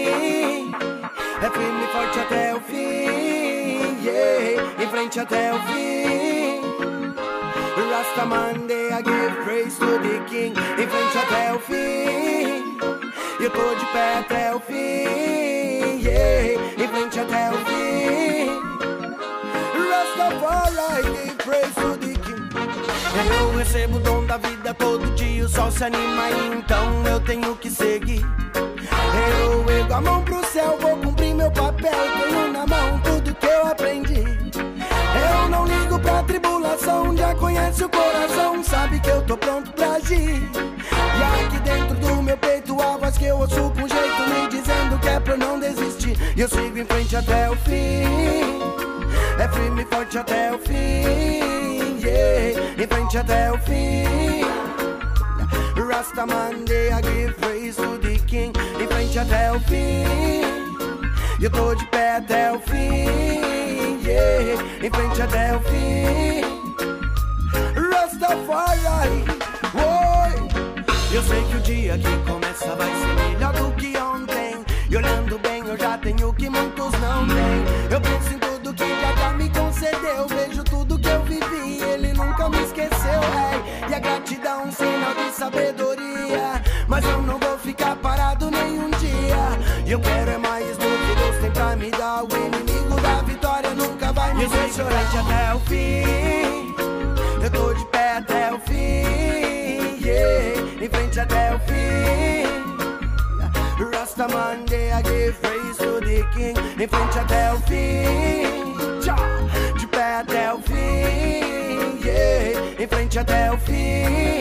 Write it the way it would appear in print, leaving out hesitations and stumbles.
fim. É firme e forte até o fim, yeah. Em frente até o fim. Rastaman, I give praise to the King. Em frente até o fim. Eu tô de pé até o fim, yeah. Em frente até o fim. Rastafari, give praise to the King. Eu recebo o dom da vida todo dia, o sol se anima, então eu tenho que seguir. Eu ergo a mão pro céu, vou cumprir meu papel, tenho na mão tudo que eu aprendi. Eu não ligo pra tribulação, já conhece o coração, sabe que eu tô pronto pra agir. E aqui dentro do meu peito a voz que eu ouço com jeito me dizendo que é pra eu não desistir. E eu sigo em frente até o fim. É firme e forte até o fim, yeah. Em frente até o fim. Rastaman, I give praise to the King. Em frente até o fim. Eu tô de pé até o fim, yeah. Em frente até o fim. Rastafari, oi. Eu sei que o dia que começa vai ser melhor do que ontem. E olhando bem eu já tenho o que muitos não têm. Eu penso em tudo que já me concedeu. Vejo tudo que eu vivi, ele nunca me esqueceu, hey. E a gratidão é um sinal de sabedoria. Mas eu não vou ficar parado nenhum dia. E eu quero é mais do que Deus tem pra me dar. O inimigo da vitória nunca vai me deixar. Até o fim. Eu tô de pé até o fim, yeah. Em frente até o fim. Rastaman, I give praise to the King. Em frente até o fim. De pé até o fim, yeah. Em frente até o fim.